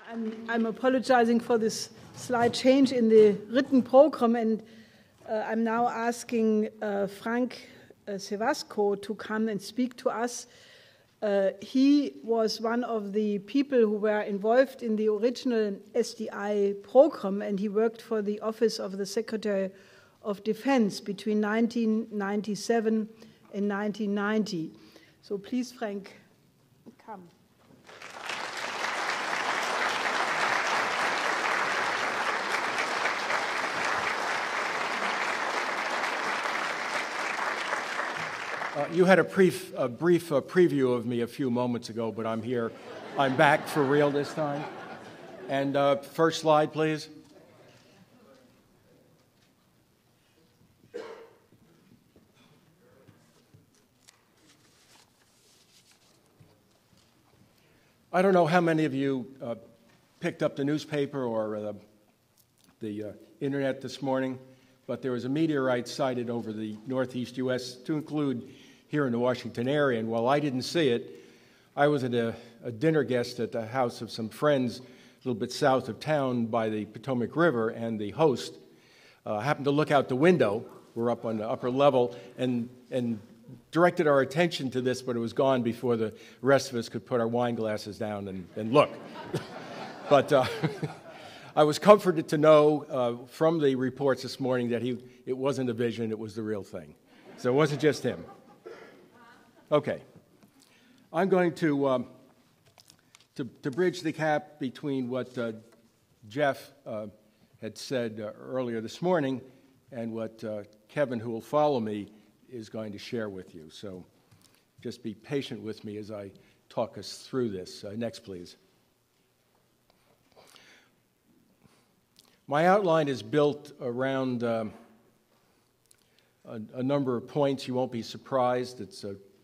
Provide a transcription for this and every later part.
I'm apologizing for this slight change in the written program, and I'm now asking Frank Cevasco to come and speak to us. He was one of the people who were involved in the original SDI program, and he worked for the Office of the Secretary of Defense between 1997 and 1990. So please, Frank, come. You had a brief preview of me a few moments ago, but I'm here. I'm back for real this time. And first slide, please. I don't know how many of you picked up the newspaper or the internet this morning, but there was a meteorite sighted over the northeast U.S., to include here in the Washington area. And while I didn't see it, I was at a dinner guest at the house of some friends a little bit south of town by the Potomac River, and the host happened to look out the window. We're up on the upper level, and directed our attention to this, but it was gone before the rest of us could put our wine glasses down and look. But I was comforted to know from the reports this morning that it wasn't a vision, it was the real thing. So it wasn't just him. Okay. I'm going to bridge the gap between what Jeff had said earlier this morning and what Kevin, who will follow me, is going to share with you. So just be patient with me as I talk us through this. Next, please. My outline is built around a number of points. You won't be surprised.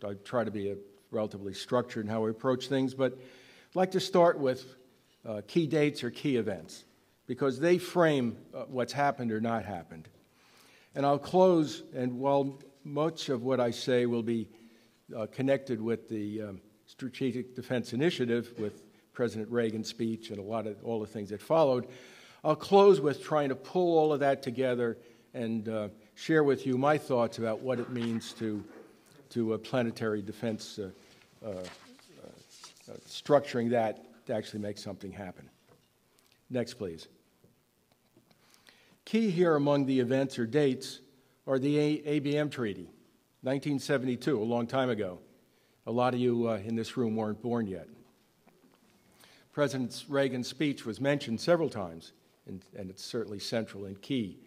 I try to be relatively structured in how we approach things, but I'd like to start with key dates or key events, because they frame what's happened or not happened. And I'll close, and while much of what I say will be connected with the Strategic Defense Initiative, with President Reagan's speech and all the things that followed, I'll close with trying to pull all of that together and share with you my thoughts about what it means to a planetary defense, structuring that to actually make something happen. Next, please. Key here among the events or dates are the ABM Treaty, 1972, a long time ago. A lot of you in this room weren't born yet. President Reagan's speech was mentioned several times, and it's certainly central and key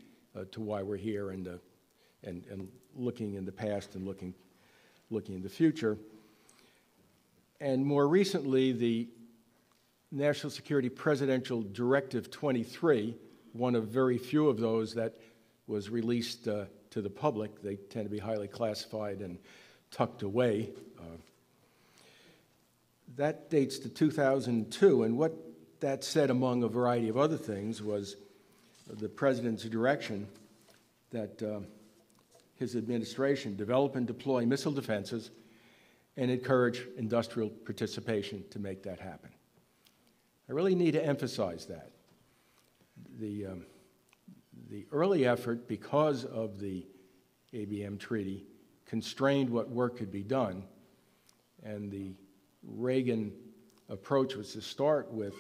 to why we're here and looking in the past and looking in the future. And more recently, the National Security Presidential Directive 23, one of very few of those that was released to the public. They tend to be highly classified and tucked away. That dates to 2002, and what that said, among a variety of other things, was the President's direction that his administration develop and deploy missile defenses and encourage industrial participation to make that happen. I really need to emphasize that. The early effort, because of the ABM Treaty, constrained what work could be done, and the Reagan approach was to start with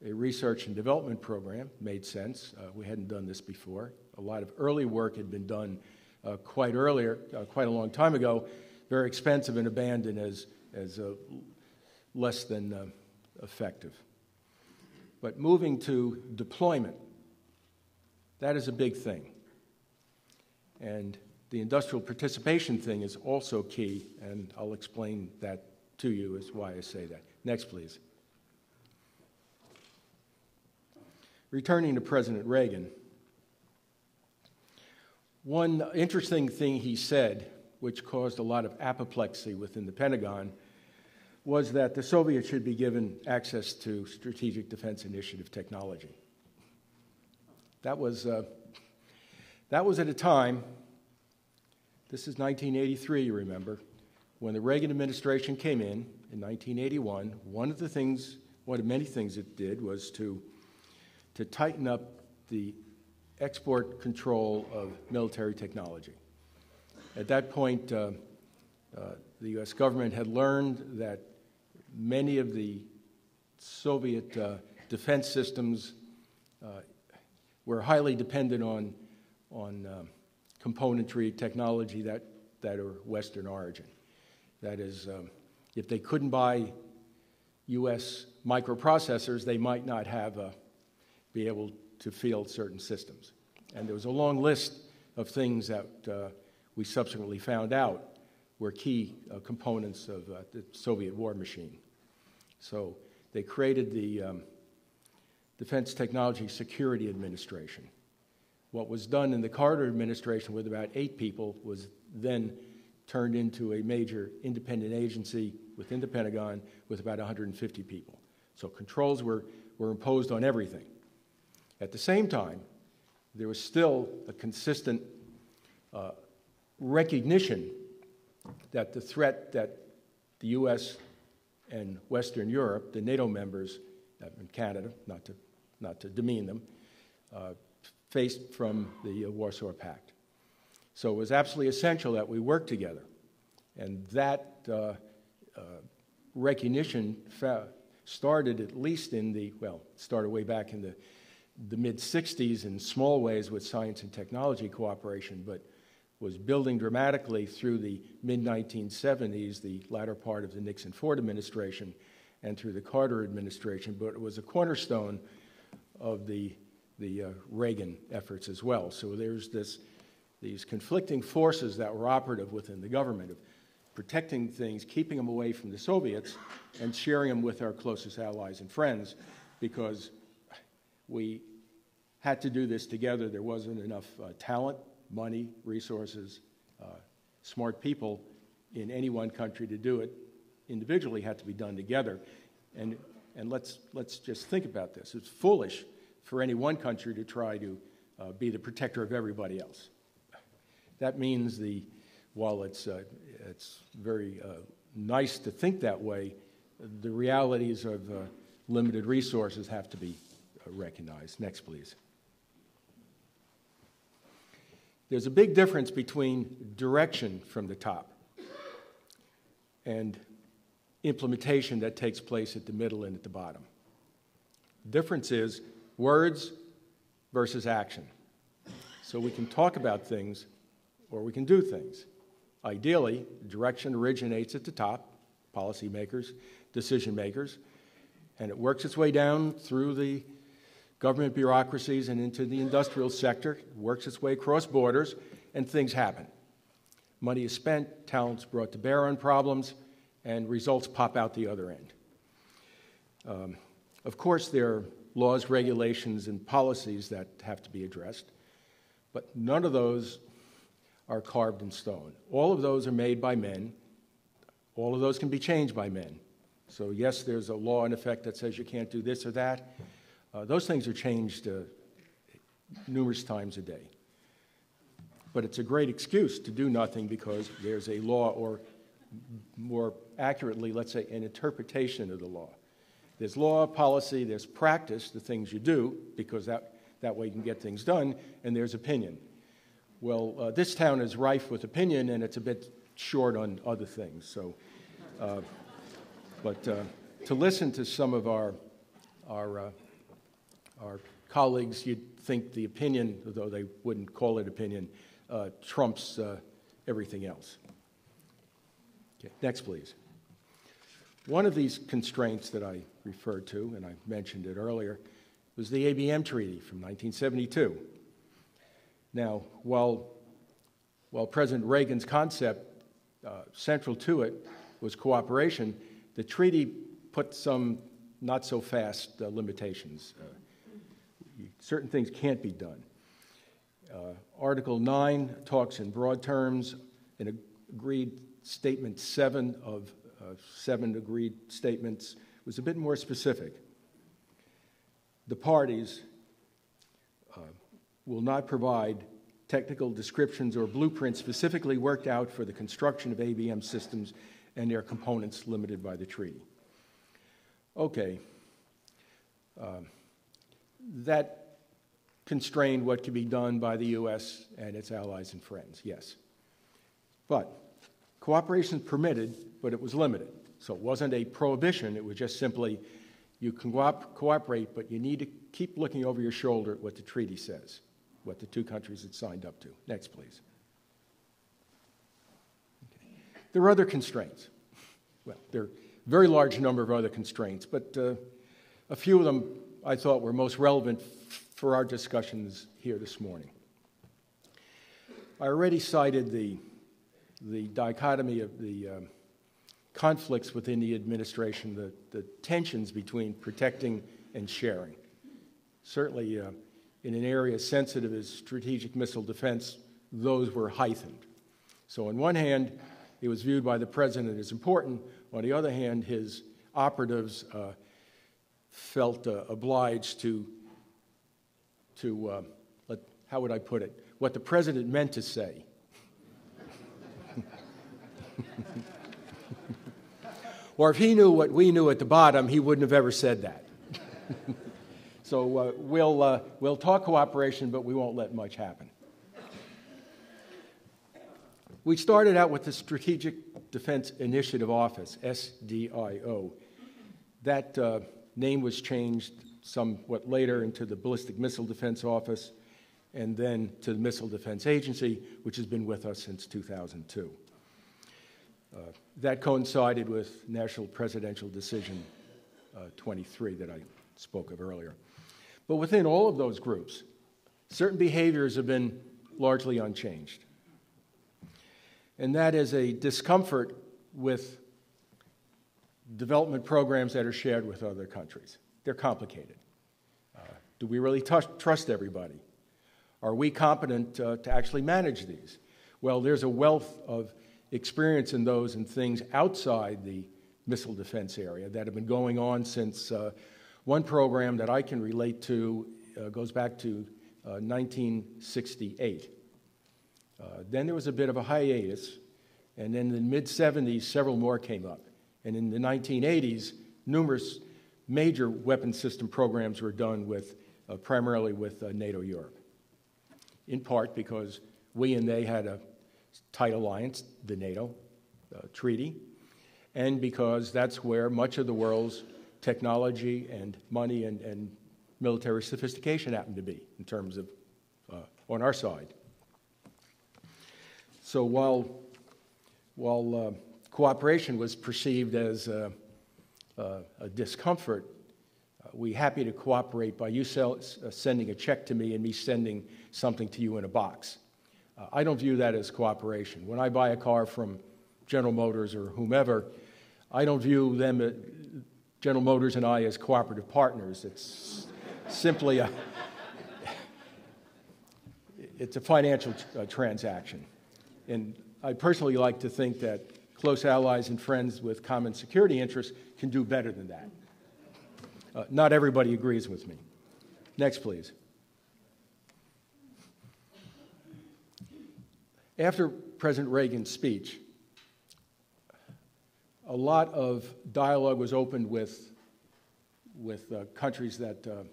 a research and development program. Made sense. We hadn't done this before. A lot of early work had been done quite a long time ago, very expensive and abandoned as less than effective. But moving to deployment, that is a big thing. And the industrial participation thing is also key, and I'll explain that to you as why I say that. Next, please. Returning to President Reagan, one interesting thing he said, which caused a lot of apoplexy within the Pentagon, was that the Soviets should be given access to Strategic Defense Initiative technology. That was at a time, this is 1983, you remember, when the Reagan administration came in 1981. One of the things one of many things it did was to tighten up the export control of military technology. At that point, the U.S. government had learned that many of the Soviet defense systems were highly dependent on componentry technology that are Western origin. That is, if they couldn't buy U.S. microprocessors, they might not be able to field certain systems. And there was a long list of things that we subsequently found out were key components of the Soviet war machine. So they created the Defense Technology Security Administration. What was done in the Carter administration with about 8 people was then turned into a major independent agency within the Pentagon with about 150 people. So controls were imposed on everything. At the same time, there was still a consistent recognition that the threat that the U.S. and Western Europe, the NATO members, and Canada, not to demean them, faced from the Warsaw Pact. So it was absolutely essential that we work together. And that recognition started at least started way back in the mid-'60s in small ways with science and technology cooperation, but was building dramatically through the mid-1970s, the latter part of the Nixon-Ford administration, and through the Carter administration, but it was a cornerstone of the Reagan efforts as well. So there's these conflicting forces that were operative within the government of protecting things, keeping them away from the Soviets, and sharing them with our closest allies and friends, because we had to do this together. There wasn't enough talent, money, resources, smart people in any one country to do it. Individually, had to be done together. And let's just think about this. It's foolish for any one country to try to be the protector of everybody else. That means while it's very nice to think that way, the realities of limited resources have to be recognized. Next, please. There's a big difference between direction from the top and implementation that takes place at the middle and at the bottom. The difference is words versus action. So we can talk about things or we can do things. Ideally, direction originates at the top, policymakers, decision makers, and it works its way down through the government bureaucracies and into the industrial sector, works its way across borders, and things happen. Money is spent, talent's brought to bear on problems, and results pop out the other end. Of course, there are laws, regulations, and policies that have to be addressed, but none of those are carved in stone. All of those are made by men. All of those can be changed by men. So yes, there's a law in effect that says you can't do this or that. Those things are changed numerous times a day. But it's a great excuse to do nothing because there's a law, or more accurately, let's say, an interpretation of the law. There's law, policy, there's practice, the things you do, because that way you can get things done, and there's opinion. Well, this town is rife with opinion, and it's a bit short on other things. So, but to listen to some of our colleagues, you'd think the opinion, though they wouldn't call it opinion, trumps everything else. Okay, next, please. One of these constraints that I referred to, and I mentioned it earlier, was the ABM Treaty from 1972. Now, while President Reagan's concept central to it was cooperation, the treaty put some not-so-fast limitations. Certain things can't be done. Article 9 talks in broad terms. In agreed statement 7 of 7 agreed statements was a bit more specific. The parties will not provide technical descriptions or blueprints specifically worked out for the construction of ABM systems and their components limited by the treaty. Okay, That constrained what could be done by the U.S. and its allies and friends, yes. But cooperation is permitted, but it was limited. So it wasn't a prohibition, it was just simply, you can cooperate, but you need to keep looking over your shoulder at what the treaty says, what the two countries had signed up to. Next, please. Okay. There are other constraints. Well, there are a very large number of other constraints, but a few of them I thought were most relevant for our discussions here this morning. I already cited the dichotomy of the conflicts within the administration, the tensions between protecting and sharing. Certainly in an area as sensitive as strategic missile defense, those were heightened. So on one hand, it was viewed by the president as important. On the other hand, his operatives felt obliged to how would I put it, what the president meant to say. Or if he knew what we knew at the bottom, he wouldn't have ever said that. So we'll talk cooperation, but we won't let much happen. We started out with the Strategic Defense Initiative Office, SDIO. That name was changed somewhat later into the Ballistic Missile Defense Office, and then to the Missile Defense Agency, which has been with us since 2002. That coincided with National Presidential Decision 23 that I spoke of earlier. But within all of those groups, certain behaviors have been largely unchanged. And that is a discomfort with development programs that are shared with other countries. They're complicated. Do we really trust everybody? Are we competent to actually manage these? Well, there's a wealth of experience in those and things outside the missile defense area that have been going on since one program that I can relate to goes back to 1968. Then there was a bit of a hiatus, and then in the mid-70s, several more came up. And in the 1980s, numerous major weapon system programs were done with, primarily with NATO Europe, in part because we and they had a tight alliance, the NATO treaty, and because that's where much of the world's technology and money and military sophistication happened to be in terms of on our side. So while cooperation was perceived as a discomfort, we're happy to cooperate by you sending a check to me and me sending something to you in a box. I don't view that as cooperation. When I buy a car from General Motors or whomever, I don't view them, General Motors and I, as cooperative partners. It's simply it's a financial transaction. And I personally like to think that close allies and friends with common security interests can do better than that. Not everybody agrees with me. Next, please. After President Reagan's speech, a lot of dialogue was opened with countries that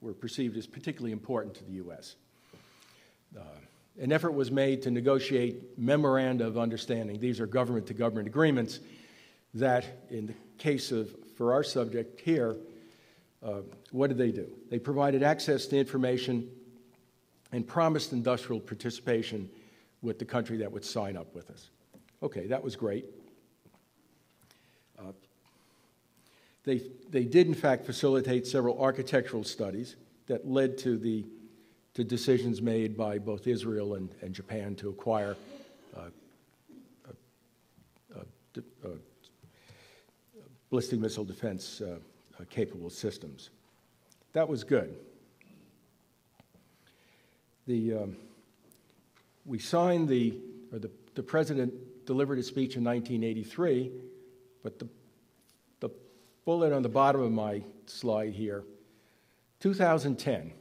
were perceived as particularly important to the U.S. An effort was made to negotiate memoranda of understanding. These are government-to-government agreements that, in the case of, for our subject here, what did they do? They provided access to information and promised industrial participation with the country that would sign up with us. Okay, that was great. They did, in fact, facilitate several architectural studies that led to decisions made by both Israel and Japan to acquire ballistic missile defense capable systems. That was good. We signed the president delivered a speech in 1983, but the bullet on the bottom of my slide here, 2010.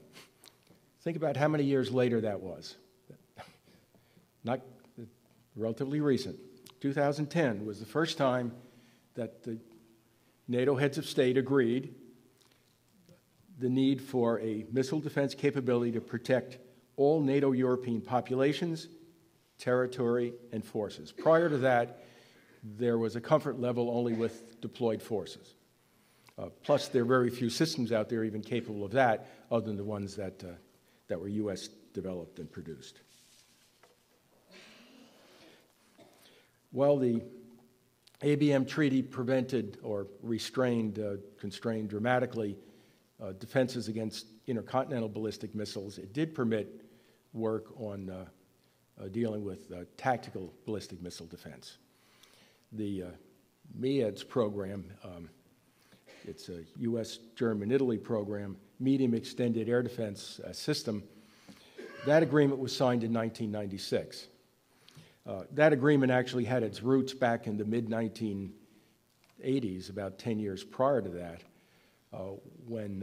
Think about how many years later that was. Not relatively recent. 2010 was the first time that the NATO heads of state agreed the need for a missile defense capability to protect all NATO European populations, territory, and forces. Prior to that, there was a comfort level only with deployed forces. Plus, there are very few systems out there even capable of that, other than the ones that were U.S. developed and produced. Well, the ABM Treaty prevented or constrained dramatically defenses against intercontinental ballistic missiles. It did permit work on dealing with tactical ballistic missile defense. The MEADS program, it's a U.S., German, Italy program, medium extended air defense system. That agreement was signed in 1996. That agreement actually had its roots back in the mid-1980s, about 10 years prior to that, when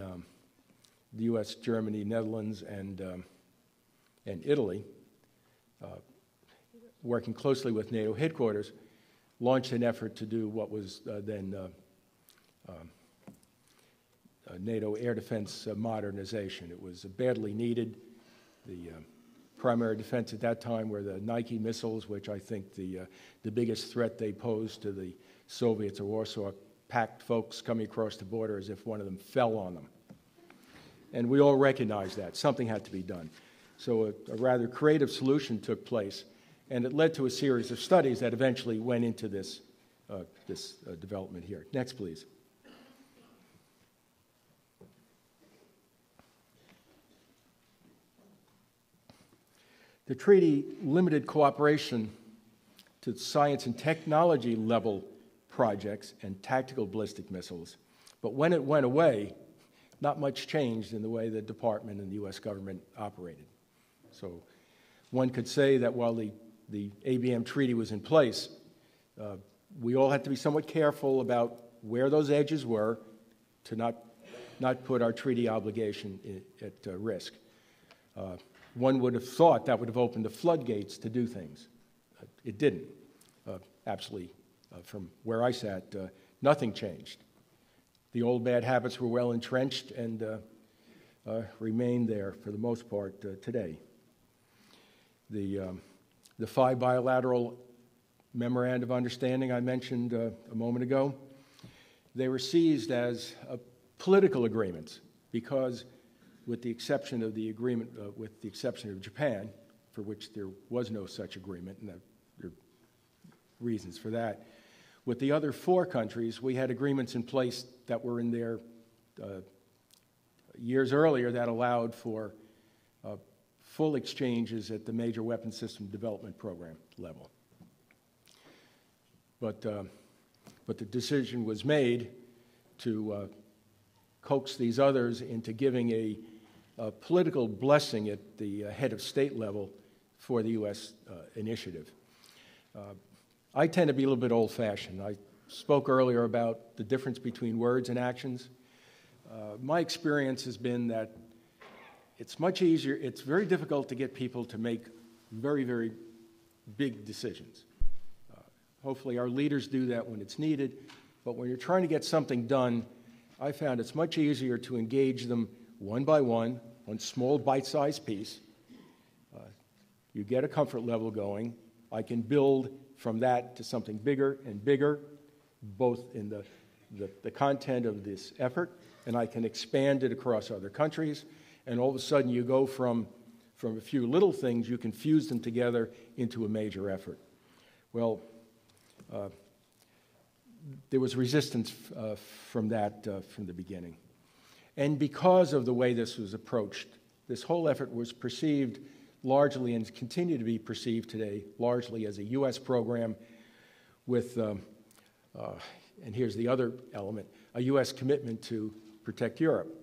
the U.S., Germany, Netherlands, and Italy, working closely with NATO headquarters, launched an effort to do what was then NATO air defense modernization. It was badly needed. The primary defense at that time were the Nike missiles, which I think the biggest threat they posed to the Soviets or Warsaw Pact folks coming across the border as if one of them fell on them. And we all recognized that. Something had to be done. So a rather creative solution took place, and it led to a series of studies that eventually went into this development here. Next, please. The treaty limited cooperation to science and technology level projects and tactical ballistic missiles, but when it went away, not much changed in the way the department and the U.S. government operated. So one could say that while the ABM treaty was in place, we all had to be somewhat careful about where those edges were to not put our treaty obligation at risk. One would have thought that would have opened the floodgates to do things. It didn't. Absolutely, from where I sat, nothing changed. The old bad habits were well entrenched and remain there for the most part today. The 5 bilateral memorandum of understanding I mentioned a moment ago, they were seized as political agreements because, with the exception of the agreement, with the exception of Japan, for which there was no such agreement, and there are reasons for that. With the other 4 countries, we had agreements in place that were in there years earlier that allowed for full exchanges at the Major Weapons System Development Program level. But the decision was made to coax these others into giving a political blessing at the head of state level for the U.S. initiative. I tend to be a little bit old-fashioned. I spoke earlier about the difference between words and actions. My experience has been that it's much easier, it's very difficult to get people to make very, very big decisions. Hopefully our leaders do that when it's needed, but when you're trying to get something done, I found it's much easier to engage them one by one small bite-sized piece. You get a comfort level going. I can build from that to something bigger and bigger, both in the content of this effort, and I can expand it across other countries, and all of a sudden you go from a few little things, you can fuse them together into a major effort. Well, there was resistance from that from the beginning. And because of the way this was approached, this whole effort was perceived largely, and continue to be perceived today, largely as a U.S. program with, and here's the other element, a U.S. commitment to protect Europe.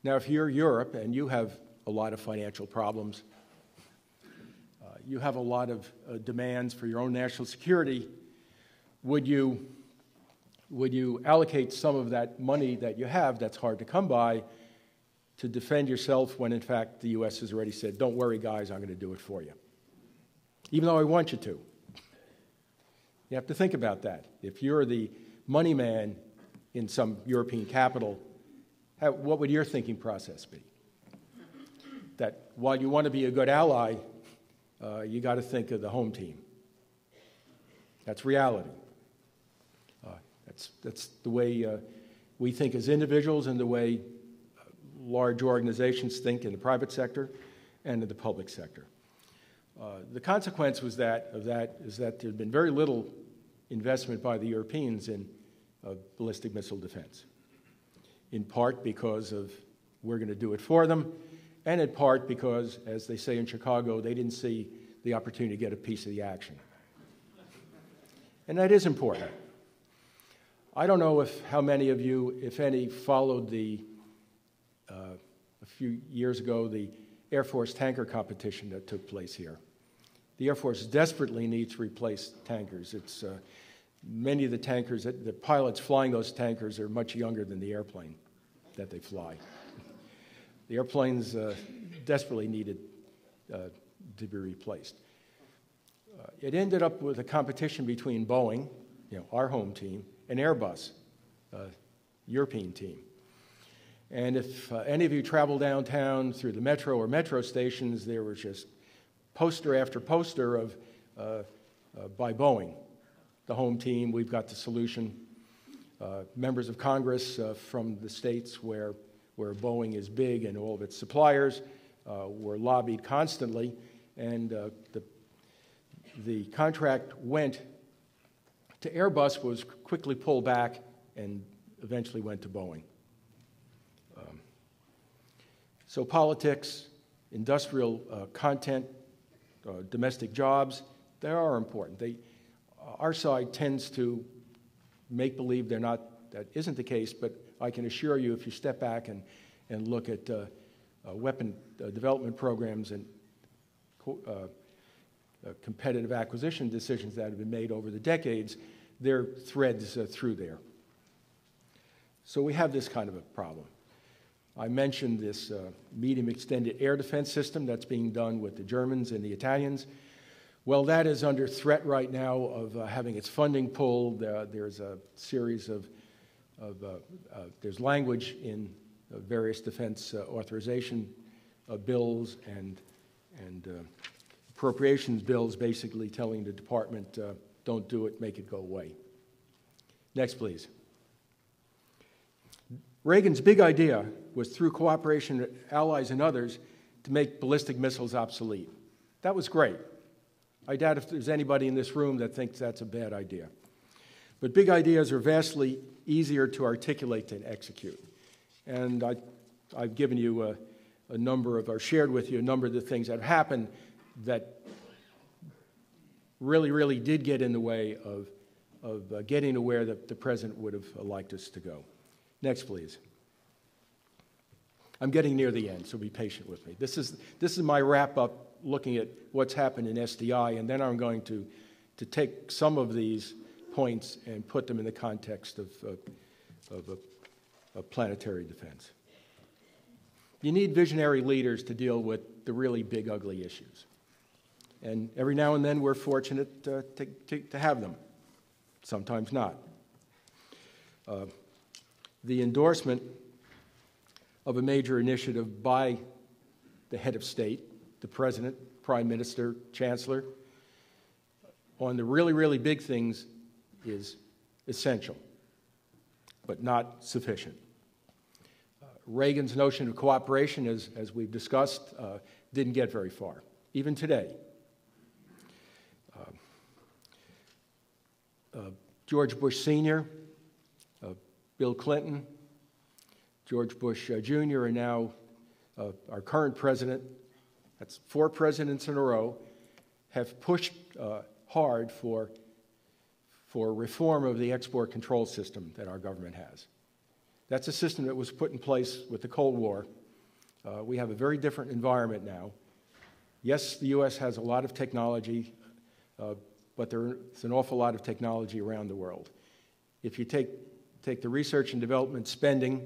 Now, if you're Europe and you have a lot of financial problems, you have a lot of demands for your own national security, would you allocate some of that money that you have that's hard to come by to defend yourself when, in fact, the U.S. has already said, don't worry, guys, I'm going to do it for you, even though I want you to? You have to think about that. If you're the money man in some European capital what would your thinking process be? That while you want to be a good ally, you got to think of the home team. That's reality. That's the way we think as individuals and the way large organizations think in the private sector and in the public sector. The consequence of that is that there had been very little investment by the Europeans in ballistic missile defense, in part because of we're going to do it for them, and in part because, as they say in Chicago, they didn't see the opportunity to get a piece of the action. And that is important. I don't know how many of you, if any, followed a few years ago the Air Force tanker competition that took place here. The Air Force desperately needs to replace tankers. It's many of the tankers, the pilots flying those tankers are much younger than the airplane that they fly. The airplanes desperately needed to be replaced. It ended up with a competition between Boeing, our home team, and Airbus, European team. And if any of you travel downtown through the metro or metro stations, there was just poster after poster of by Boeing, the home team. We've got the solution. Members of Congress from the states where Boeing is big and all of its suppliers were lobbied constantly, and the contract went to Airbus, was quickly pulled back, and eventually went to Boeing. So politics, industrial content, domestic jobs, they are important. Our side tends to make believe they're not. That isn't the case, but I can assure you if you step back and look at weapon development programs and competitive acquisition decisions that have been made over the decades, there are threads through there. So we have this kind of a problem. I mentioned this medium extended air defense system that's being done with the Germans and the Italians. Well, that is under threat right now of having its funding pulled. There's a series of there's language in various defense authorization bills and appropriations bills basically telling the department, don't do it, make it go away. Next, please. Reagan's big idea was through cooperation with allies and others to make ballistic missiles obsolete. That was great. I doubt if there's anybody in this room that thinks that's a bad idea. But big ideas are vastly easier to articulate than execute. And I've given you a number of, or shared with you a number of the things that have happened that really did get in the way of getting to where the President would have liked us to go. Next, please. I'm getting near the end, so be patient with me. This is my wrap-up looking at what's happened in SDI, and then I'm going to take some of these points and put them in the context of planetary defense. You need visionary leaders to deal with the really big, ugly issues. And every now and then we're fortunate to have them, sometimes not. The endorsement of a major initiative by the head of state, the President, Prime Minister, Chancellor, on the really big things is essential, but not sufficient. Reagan's notion of cooperation, as we've discussed, didn't get very far, even today. George Bush Sr., Bill Clinton, George Bush Jr., and now our current president, that's 4 presidents in a row, have pushed hard for reform of the export control system that our government has. That's a system that was put in place with the Cold War. We have a very different environment now. Yes, the U.S. has a lot of technology, but there's an awful lot of technology around the world. If you take the research and development spending,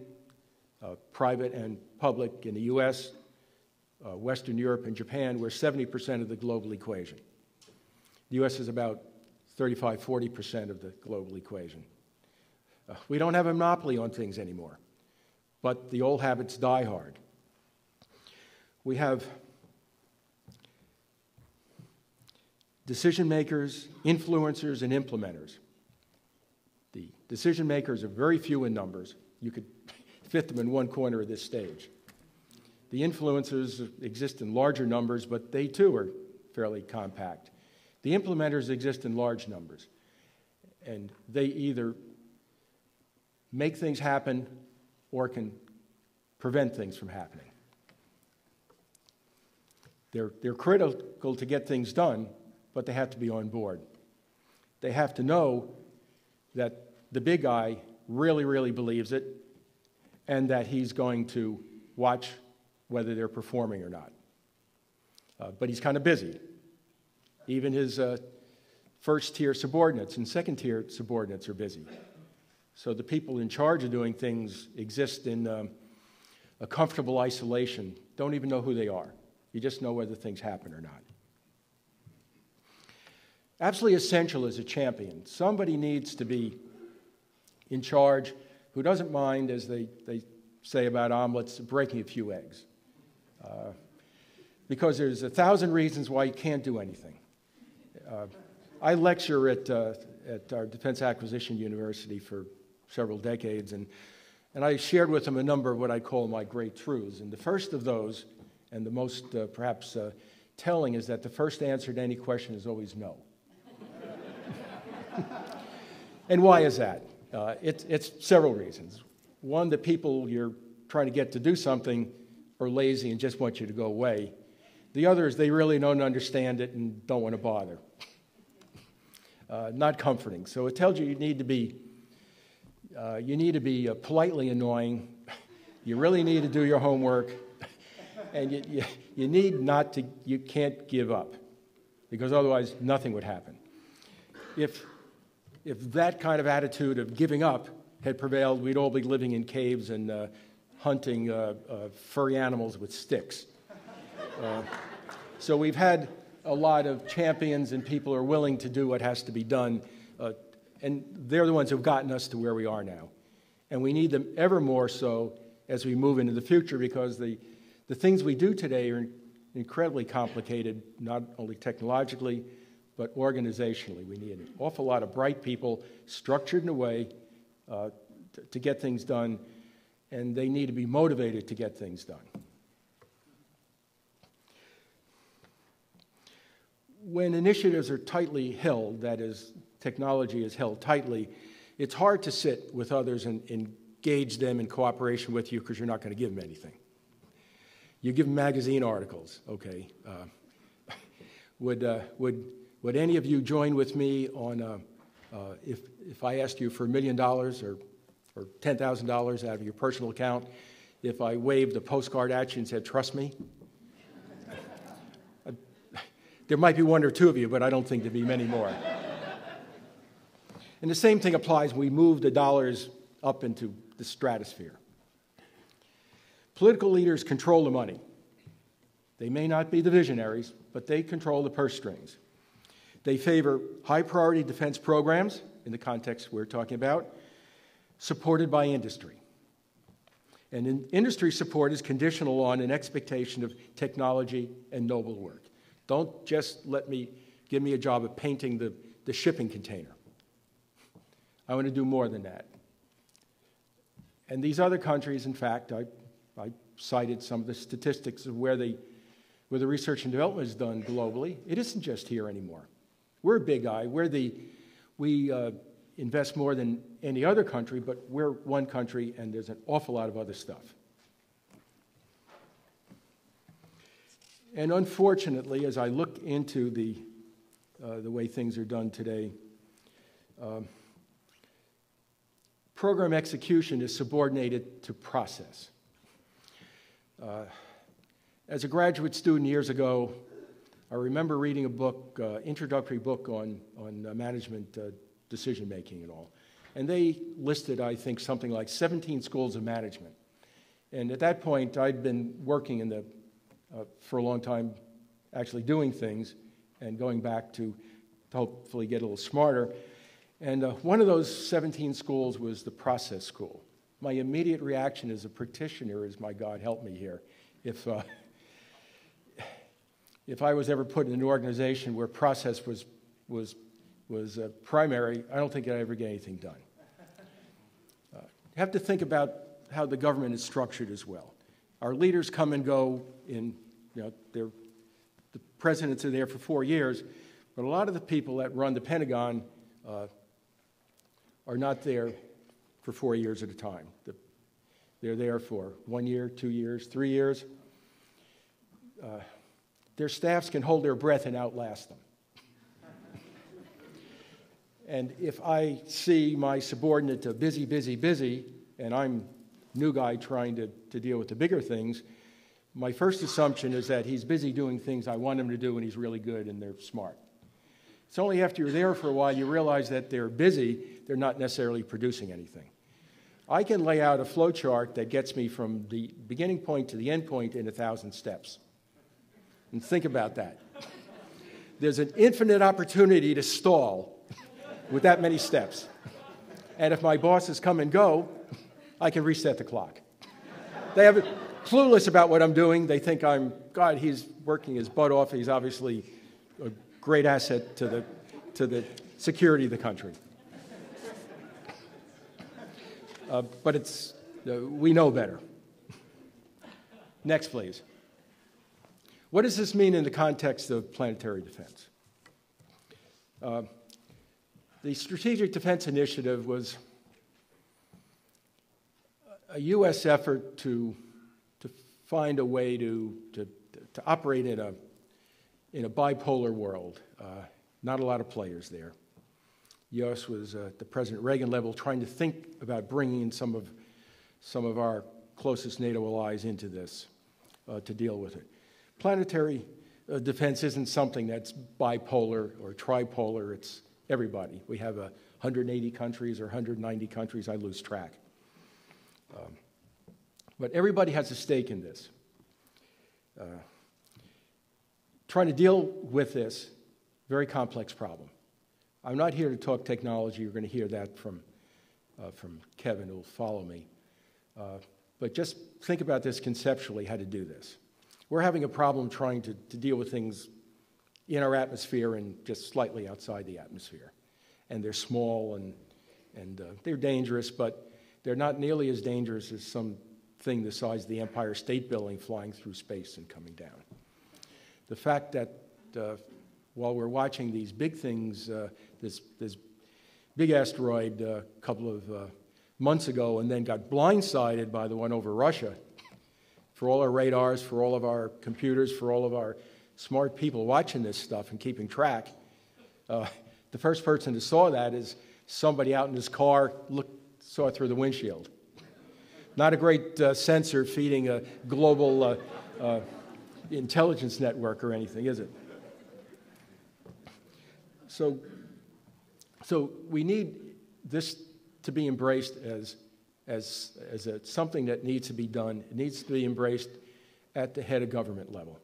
private and public in the U.S., Western Europe, and Japan, we're 70% of the global equation. The U.S. is about 35-40% of the global equation. We don't have a monopoly on things anymore. but the old habits die hard. We have decision makers, influencers, and implementers. The decision makers are very few in numbers. You could fit them in one corner of this stage. The influencers exist in larger numbers, but they too are fairly compact. The implementers exist in large numbers, and they either make things happen or can prevent things from happening. They're critical to get things done, but they have to be on board. They have to know that the big guy really, really believes it, and that he's going to watch whether they're performing or not. But he's kind of busy. Even his first-tier subordinates and second-tier subordinates are busy. So the people in charge of doing things exist in a comfortable isolation, don't even know who they are. You just know whether things happen or not. Absolutely essential as a champion. Somebody needs to be in charge who doesn't mind, as they say about omelets, breaking a few eggs. Because there's 1,000 reasons why you can't do anything. I lecture at our Defense Acquisition University for several decades, and I shared with them a number of what I call my great truths. And the first of those, and the most perhaps telling, is that the first answer to any question is always no. And why is that? It's several reasons. One, the people you're trying to get to do something are lazy and just want you to go away. The other is they really don't understand it and don't want to bother. Not comforting. So it tells you you need to be politely annoying. You really need to do your homework, and you can't give up, because otherwise nothing would happen. If that kind of attitude of giving up had prevailed, we'd all be living in caves and hunting furry animals with sticks. So we've had a lot of champions and people who are willing to do what has to be done, and they're the ones who've gotten us to where we are now. And we need them ever more so as we move into the future, because the things we do today are incredibly complicated, not only technologically, but organizationally. We need an awful lot of bright people structured in a way to get things done, and they need to be motivated to get things done. When initiatives are tightly held, that is, technology is held tightly, it's hard to sit with others and engage them in cooperation with you, because you're not going to give them anything. You give them magazine articles, okay. Would any of you join with me on if I asked you for $1 million or $10,000 out of your personal account, if I waved a postcard at you and said, "Trust me"? There might be one or two of you, but I don't think there'd be many more. And the same thing applies when we move the dollars up into the stratosphere. Political leaders control the money. They may not be the visionaries, but they control the purse strings. They favor high-priority defense programs, in the context we're talking about, supported by industry. And industry support is conditional on an expectation of technology and noble work. Don't just give me a job of painting the shipping container. I want to do more than that. And these other countries, in fact, I cited some of the statistics of where the research and development is done globally. It isn't just here anymore. We're a big guy. We invest more than any other country, but we're one country, and there's an awful lot of other stuff. And unfortunately, as I look into the way things are done today, program execution is subordinated to process. As a graduate student years ago, I remember reading a book, introductory book on management decision-making and all. And they listed, I think, something like 17 schools of management. And at that point, I'd been working for a long time, actually doing things and going back to hopefully get a little smarter. And one of those 17 schools was the process school. my immediate reaction as a practitioner is, my God, help me here. If I was ever put in an organization where process was primary, I don't think I'd ever get anything done. You have to think about how the government is structured as well. Our leaders come and go in, the presidents are there for 4 years, but a lot of the people that run the Pentagon are not there for 4 years at a time. They're there for 1 year, 2 years, 3 years. Their staffs can hold their breath and outlast them. And if I see my subordinate busy, and I'm new guy trying to deal with the bigger things, my first assumption is that he's busy doing things I want him to do, and he's really good and they're smart. It's only after you're there for a while you realize that they're busy, they're not necessarily producing anything. I can lay out a flow chart that gets me from the beginning point to the end point in 1,000 steps. And think about that. There's an infinite opportunity to stall with that many steps. And if my bosses come and go, I can reset the clock. They have clueless about what I'm doing. They think God, he's working his butt off. He's obviously a great asset to the security of the country. But we know better. Next, please. What does this mean in the context of planetary defense? The Strategic Defense Initiative was a U.S. effort to find a way to operate in a bipolar world. Not a lot of players there. U.S. was at the President Reagan level trying to think about bringing in some of our closest NATO allies into this to deal with it. Planetary defense isn't something that's bipolar or tripolar. It's everybody. We have 180 countries or 190 countries. I lose track. But everybody has a stake in this. Trying to deal with this very complex problem. I'm not here to talk technology. You're going to hear that from Kevin, who will follow me. But just think about this conceptually, how to do this. We're having a problem trying to deal with things in our atmosphere and just slightly outside the atmosphere. And they're small and they're dangerous, but they're not nearly as dangerous as something the size of the Empire State Building flying through space and coming down. The fact that while we're watching these big things, this big asteroid a couple of months ago and then got blindsided by the one over Russia, for all our radars, for all of our computers, for all of our smart people watching this stuff and keeping track, the first person who saw that is somebody out in his car saw it through the windshield. Not a great sensor feeding a global intelligence network or anything, is it? So we need this to be embraced as something that needs to be done. It needs to be embraced at the head of government level.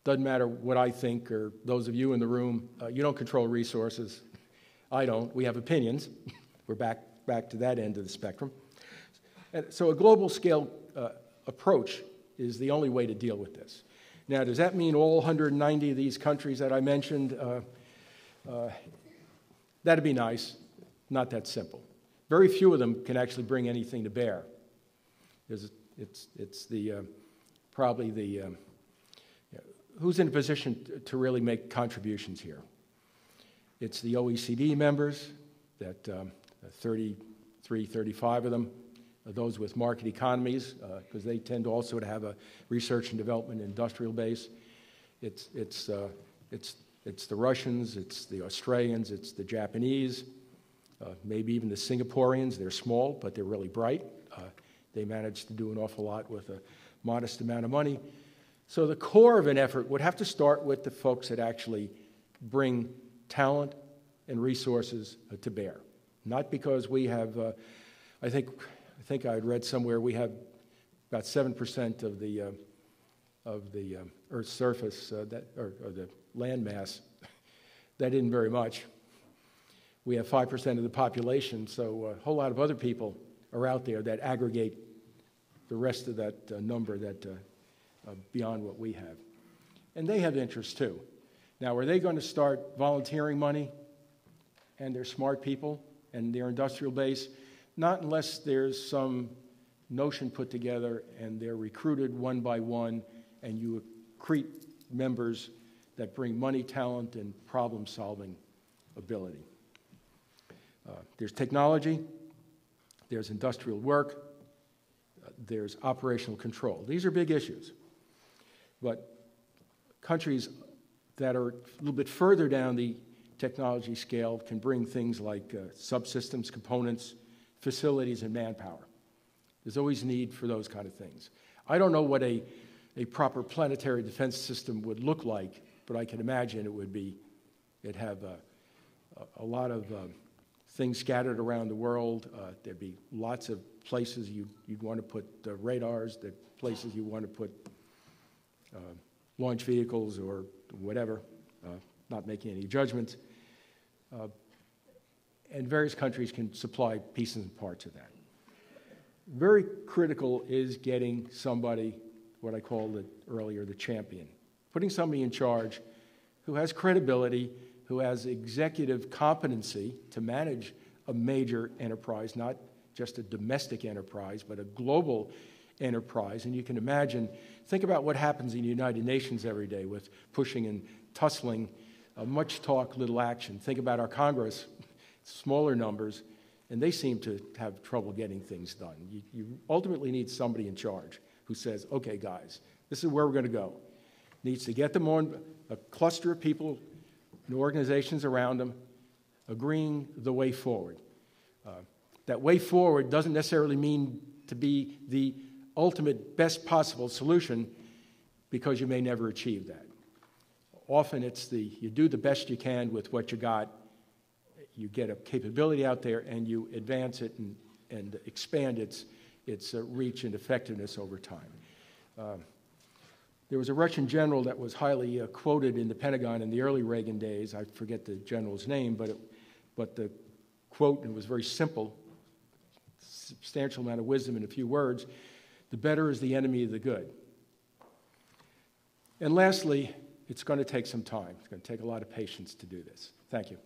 Doesn't matter what I think or those of you in the room. You don't control resources. I don't. We have opinions. We're back to that end of the spectrum. And so a global scale approach is the only way to deal with this. Now, does that mean all 190 of these countries that I mentioned? That'd be nice. Not that simple. Very few of them can actually bring anything to bear. It's probably the who's in a position to really make contributions here. It's the OECD members, that 33, 35 of them, those with market economies, because they tend also to have a research and development industrial base. It's the Russians, it's the Australians, it's the Japanese, maybe even the Singaporeans. They're small, but they're really bright. They manage to do an awful lot with a modest amount of money. So the core of an effort would have to start with the folks that actually bring talent and resources to bear. Not because we have, I think I had read somewhere we have about 7% of the Earth's surface, or the land mass. That isn't very much. We have 5% of the population, so a whole lot of other people are out there that aggregate the rest of that number that beyond what we have. And they have interest too. Now, are they going to start volunteering money and they're smart people and their industrial base? Not unless there's some notion put together and they're recruited one by one and you accrete members that bring money, talent, and problem-solving ability. There's technology, there's industrial work, there's operational control. These are big issues. But countries that are a little bit further down the technology scale can bring things like subsystems, components, facilities, and manpower. There's always need for those kind of things. I don't know what a proper planetary defense system would look like, but I can imagine it'd have a lot of things scattered around the world. There'd be lots of places you'd want to put radars, the places you want to put launch vehicles or whatever, not making any judgments. And various countries can supply pieces and parts of that. Very critical is getting somebody, what I called earlier, the champion. Putting somebody in charge who has credibility, who has executive competency to manage a major enterprise, not just a domestic enterprise, but a global enterprise. And you can imagine, think about what happens in the United Nations every day with pushing and tussling, much talk, little action. Think about our Congress, smaller numbers, and they seem to have trouble getting things done. You ultimately need somebody in charge who says, okay, guys, this is where we're going to go. Needs to get them on a cluster of people and organizations around them, agreeing the way forward. That way forward doesn't necessarily mean to be the ultimate best possible solution, because you may never achieve that. Often it's you do the best you can with what you got, you get a capability out there, and you advance it and expand its reach and effectiveness over time. There was a Russian general that was highly quoted in the Pentagon in the early Reagan days. I forget the general's name, but the quote, and it was very simple, substantial amount of wisdom in a few words: the better is the enemy of the good. And lastly, it's going to take some time. It's going to take a lot of patience to do this. Thank you.